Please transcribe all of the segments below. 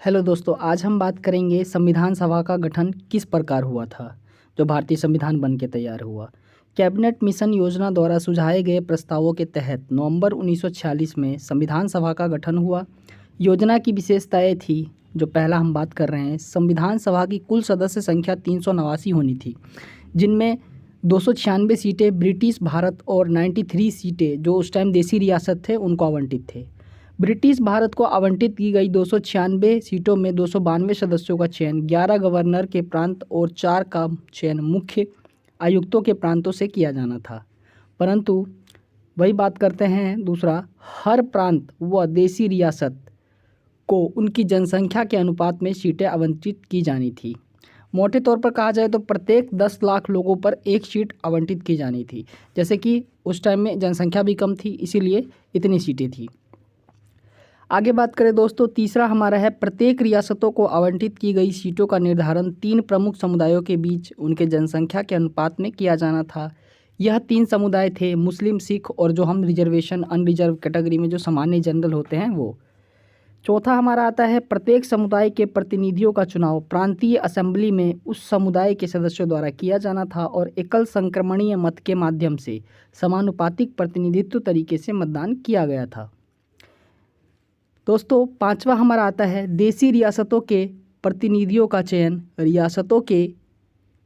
Hello दोस्तों, आज हम बात करेंगे संविधान सभा का गठन किस प्रकार हुआ था जो भारतीय संविधान बन के तैयार हुआ। कैबिनेट मिशन योजना द्वारा सुझाए गए प्रस्तावों के तहत नवंबर 1946 में संविधान सभा का गठन हुआ। योजना की विशेषताएं थी, जो पहला हम बात कर रहे हैं, संविधान सभा की कुल सदस्य संख्या 389 होनी थी, जिनमें 296 सीटें ब्रिटिश भारत और 93 सीटें जो उस टाइम देसी रियासत थे उनको आवंटित थे। ब्रिटिश भारत को आवंटित की गई 296 सीटों में 292 सदस्यों का चयन 11 गवर्नर के प्रांत और 4 का चयन मुख्य आयुक्तों के प्रांतों से किया जाना था। परंतु वही बात करते हैं, दूसरा, हर प्रांत व देसी रियासत को उनकी जनसंख्या के अनुपात में सीटें आवंटित की जानी थी। मोटे तौर पर कहा जाए तो प्रत्येक 10 लाख लोगों पर एक सीट आवंटित की जानी थी। जैसे कि उस टाइम में जनसंख्या भी कम थी, इसीलिए इतनी सीटें थी। आगे बात करें दोस्तों, तीसरा हमारा है, प्रत्येक रियासतों को आवंटित की गई सीटों का निर्धारण 3 प्रमुख समुदायों के बीच उनके जनसंख्या के अनुपात में किया जाना था। यह 3 समुदाय थे, मुस्लिम, सिख और जो हम रिजर्वेशन अनरिजर्व कैटेगरी में जो सामान्य जनरल होते हैं वो। चौथा हमारा आता है, प्रत्येक समुदाय के प्रतिनिधियों का चुनाव प्रांतीय असेंबली में उस समुदाय के सदस्यों द्वारा किया जाना था और एकल संक्रमणीय मत के माध्यम से समानुपातिक प्रतिनिधित्व तरीके से मतदान किया गया था। दोस्तों, पांचवा हमारा आता है, देसी रियासतों के प्रतिनिधियों का चयन रियासतों के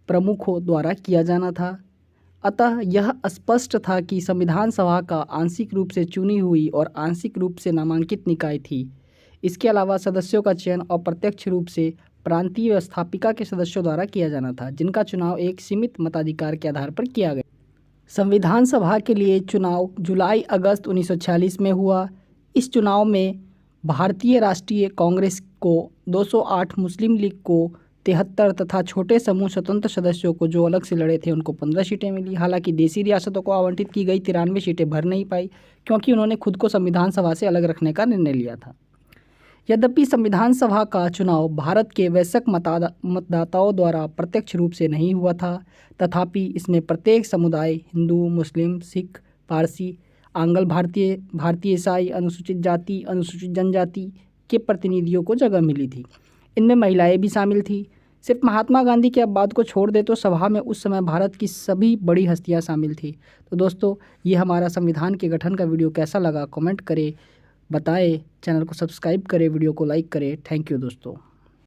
प्रमुखों द्वारा किया जाना था। अतः यह स्पष्ट था कि संविधान सभा का आंशिक रूप से चुनी हुई और आंशिक रूप से नामांकित निकाय थी। इसके अलावा सदस्यों का चयन अप्रत्यक्ष रूप से प्रांतीय व्यवस्थापिका के सदस्यों द्वारा किया जाना था, जिनका चुनाव एक सीमित मताधिकार के आधार पर किया गया। संविधान सभा के लिए चुनाव जुलाई-अगस्त 1946 में हुआ। इस चुनाव में भारतीय राष्ट्रीय कांग्रेस को 208, मुस्लिम लीग को 73 तथा छोटे समूह स्वतंत्र सदस्यों को जो अलग से लड़े थे उनको 15 सीटें मिली। हालांकि देसी रियासतों को आवंटित की गई 93 सीटें भर नहीं पाई, क्योंकि उन्होंने खुद को संविधान सभा से अलग रखने का निर्णय लिया था। यद्यपि संविधान सभा का चुनाव भारत के वयस्क मतदाताओं द्वारा प्रत्यक्ष रूप से नहीं हुआ था, तथापि इसमें प्रत्येक समुदाय, हिंदू, मुस्लिम, सिख, पारसी, आंग्ल भारतीय, भारतीय ईसाई, अनुसूचित जाति, अनुसूचित जनजाति के प्रतिनिधियों को जगह मिली थी। इनमें महिलाएं भी शामिल थी। सिर्फ महात्मा गांधी के अब बात को छोड़ दे तो सभा में उस समय भारत की सभी बड़ी हस्तियां शामिल थी। तो दोस्तों, ये हमारा संविधान के गठन का वीडियो कैसा लगा कमेंट करें, बताएं, चैनल को सब्सक्राइब करें, वीडियो को लाइक करें। थैंक यू दोस्तों।